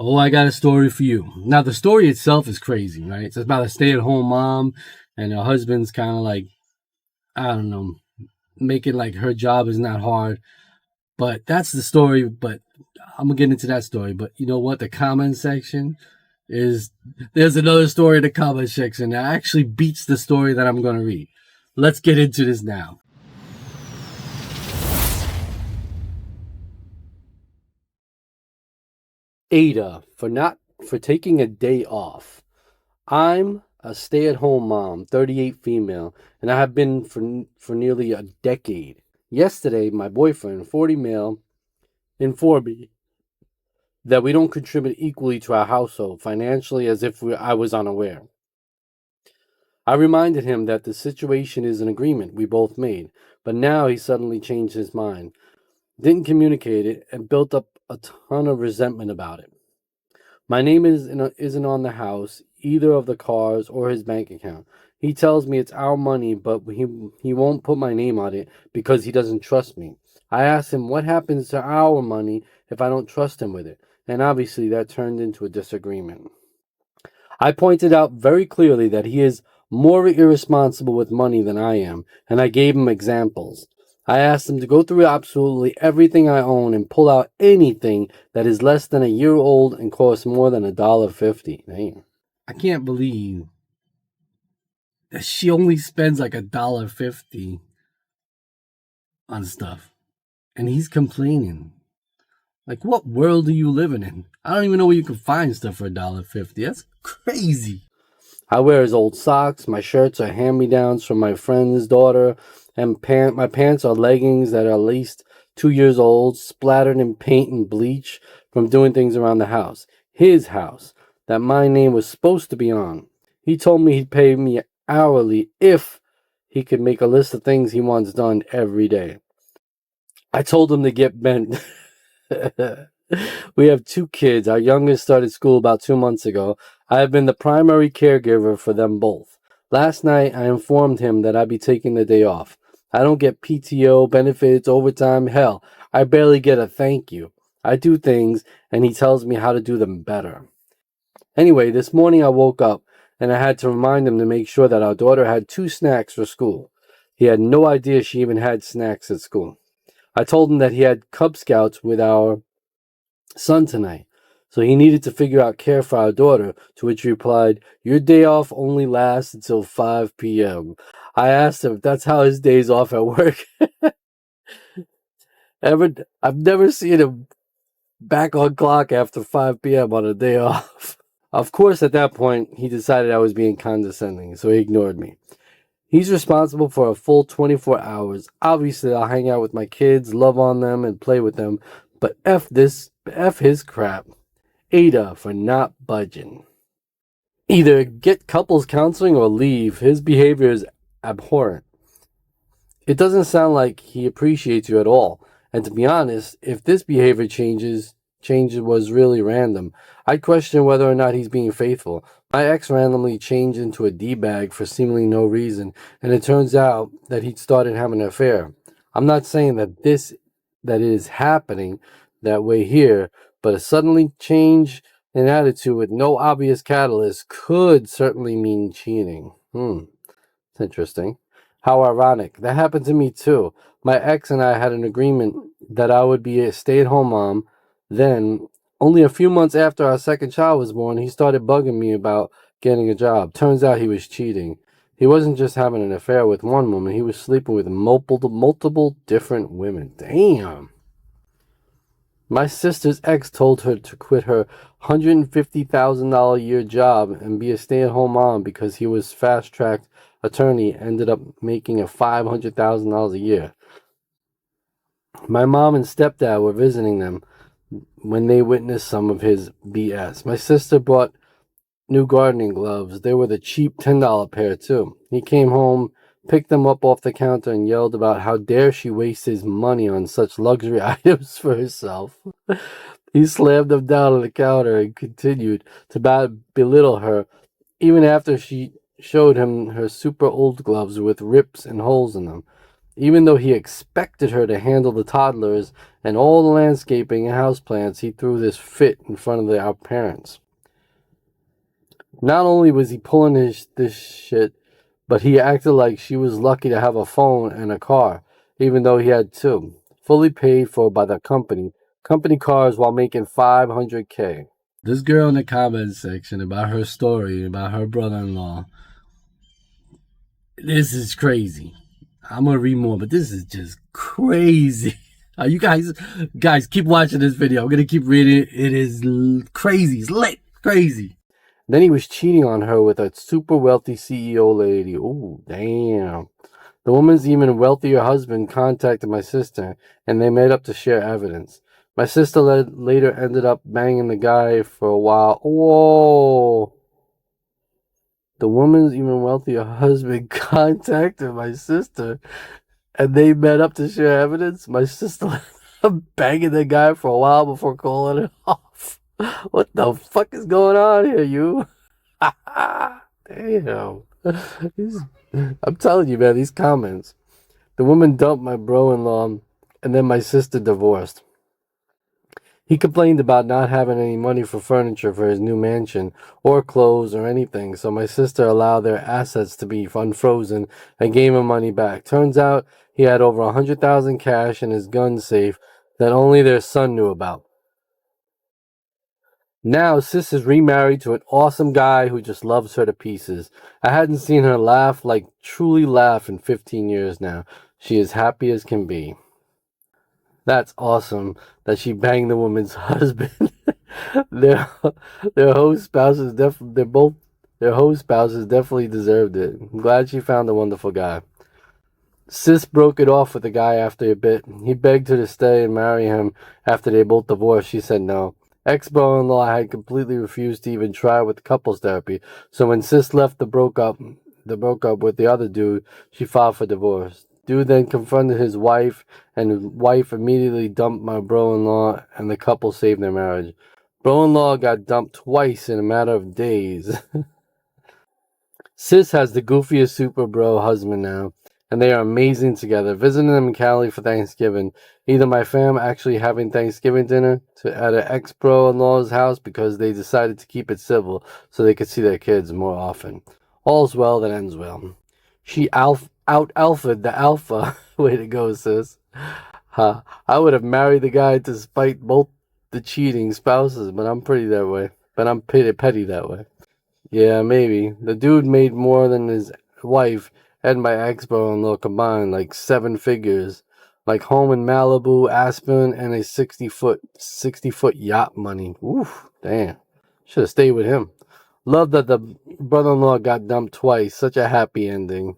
Oh, I got a story for you. Now, the story itself is crazy, right? It's about a stay at home mom, and her husband's kind of like, I don't know, making like her job is not hard. But that's the story. But I'm going to get into that story. But you know what? The comment section is there's another story in the comment section that actually beats the story that I'm going to read. Let's get into this now. Ada for taking a day off. I'm a stay-at-home mom, 38 female, and I have been for nearly a decade. Yesterday, my boyfriend, 40 male, informed me that we don't contribute equally to our household financially as if I was unaware. I reminded him that the situation is an agreement we both made, but now he suddenly changed his mind, didn't communicate it, and built up a ton of resentment about it. My name isn't on the house, either of the cars or his bank account. He tells me it's our money, but he won't put my name on it because he doesn't trust me. I asked him what happens to our money if I don't trust him with it, and obviously that turned into a disagreement. I pointed out very clearly that he is more irresponsible with money than I am, and I gave him examples. I asked him to go through absolutely everything I own and pull out anything that is less than a year old and costs more than $1.50. Damn. I can't believe that she only spends like $1.50 on stuff. And he's complaining. Like, what world are you living in? I don't even know where you can find stuff for $1.50. That's crazy. I wear his old socks. My shirts are hand-me-downs from my friend's daughter, and my pants are leggings that are at least 2 years old, splattered in paint and bleach from doing things around the house. His house, that my name was supposed to be on. He told me he'd pay me hourly if he could make a list of things he wants done every day. I told him to get bent. We have 2 kids. Our youngest started school about 2 months ago. I have been the primary caregiver for them both. Last night, I informed him that I'd be taking the day off. I don't get PTO, benefits, overtime. Hell, I barely get a thank you. I do things, and he tells me how to do them better. Anyway, this morning I woke up, and I had to remind him to make sure that our daughter had 2 snacks for school. He had no idea she even had snacks at school. I told him that he had Cub Scouts with our son tonight, so he needed to figure out care for our daughter, to which he replied, "Your day off only lasts until 5 p.m. I asked him if that's how his days off at work. I've never seen him back on clock after 5 p.m. on a day off. Of course, at that point, he decided I was being condescending, so he ignored me. He's responsible for a full 24 hours. Obviously, I'll hang out with my kids, love on them, and play with them, but F his crap. Ada for not budging. Either get couples counseling or leave. His behavior is abhorrent. It doesn't sound like he appreciates you at all. And to be honest, if this behavior change was really random, I'd question whether or not he's being faithful. My ex randomly changed into a D-bag for seemingly no reason, and it turns out that he'd started having an affair. I'm not saying that it is happening that way here, but a suddenly change in attitude with no obvious catalyst could certainly mean cheating. It's interesting. How ironic. That happened to me too. My ex and I had an agreement that I would be a stay-at-home mom. Then, only a few months after our second child was born, he started bugging me about getting a job. Turns out he was cheating. He wasn't just having an affair with one woman, he was sleeping with multiple different women. Damn. My sister's ex told her to quit her $150,000 a year job and be a stay-at-home mom because he was fast-tracked attorney, ended up making a $500,000 a year. My mom and stepdad were visiting them when they witnessed some of his BS. My sister bought new gardening gloves. They were the cheap $10 pair too. He came home, picked them up off the counter, and yelled about how dare she waste his money on such luxury items for herself. He slammed them down on the counter and continued to belittle her, even after she showed him her super old gloves with rips and holes in them. Even though he expected her to handle the toddlers and all the landscaping and houseplants, he threw this fit in front of our parents. Not only was he pulling this shit, but he acted like she was lucky to have a phone and a car, even though he had two, fully paid for by the company cars, while making $500K. This girl in the comments section about her story, about her brother-in-law, this is crazy. I'm gonna read more, but this is just crazy. You guys keep watching this video. I'm gonna keep reading it. It is crazy. It's lit. Crazy. Then he was cheating on her with a super wealthy CEO lady. Ooh, damn. The woman's even wealthier husband contacted my sister, and they met up to share evidence. My sister later ended up banging the guy for a while. Whoa. The woman's even wealthier husband contacted my sister, and they met up to share evidence. My sister banging the guy for a while before calling it off. What the fuck is going on here, you? Damn. I'm telling you, man, these comments. The woman dumped my bro-in-law, and then my sister divorced. He complained about not having any money for furniture for his new mansion, or clothes, or anything, so my sister allowed their assets to be unfrozen and gave him money back. Turns out he had over $100,000 cash in his gun safe that only their son knew about. Now, sis is remarried to an awesome guy who just loves her to pieces. I hadn't seen her laugh, like truly laugh, in 15 years now. She is happy as can be. That's awesome that she banged the woman's husband. their host spouses definitely deserved it. I'm glad she found a wonderful guy. Sis broke it off with the guy after a bit. He begged her to stay and marry him after they both divorced. She said no. Ex-brother-in-law had completely refused to even try with couples therapy. So when sis left broke up with the other dude, she filed for divorce. Dude then confronted his wife, and his wife immediately dumped my bro-in-law, and the couple saved their marriage. Bro-in-law got dumped twice in a matter of days. Sis has the goofiest super bro husband now, and they are amazing together. Visiting them in Cali for Thanksgiving. Either my fam actually having Thanksgiving dinner at an ex-bro-in-law's house because they decided to keep it civil so they could see their kids more often. All's well that ends well. She out-alphaed the alpha. Way to go, sis. I would have married the guy to spite both the cheating spouses, but I'm petty that way. Yeah, maybe. The dude made more than his wife and my ex-bro-in-law combined, like 7 figures. Like home in Malibu, Aspen, and a 60-foot yacht money. Oof, damn. Should have stayed with him. Love that the brother-in-law got dumped twice. Such a happy ending.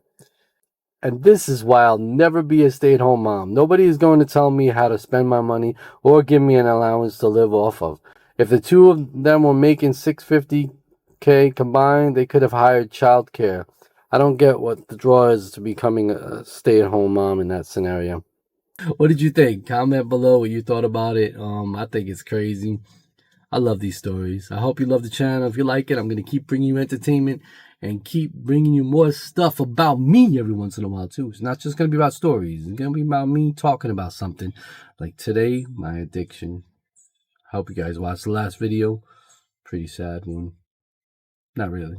And this is why I'll never be a stay-at-home mom. Nobody is going to tell me how to spend my money or give me an allowance to live off of. If the two of them were making $650K combined, they could have hired childcare. I don't get what the draw is to becoming a stay-at-home mom in that scenario. What did you think? Comment below what you thought about it. I think it's crazy. I love these stories. I hope you love the channel. If you like it, I'm going to keep bringing you entertainment and keep bringing you more stuff about me every once in a while, too. It's not just going to be about stories. It's going to be about me talking about something. Like today, my addiction. I hope you guys watched the last video. Pretty sad one. Not really.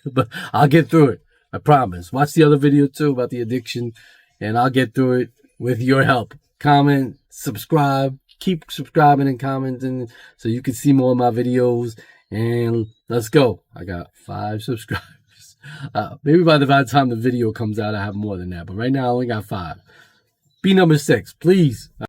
But I'll get through it. I promise. Watch the other video, too, about the addiction. And I'll get through it with your help. Comment, subscribe. Keep subscribing and commenting so you can see more of my videos. And let's go. I got 5 subscribers. Maybe by the time the video comes out, I have more than that. But right now, I only got 5. Be number 6, please.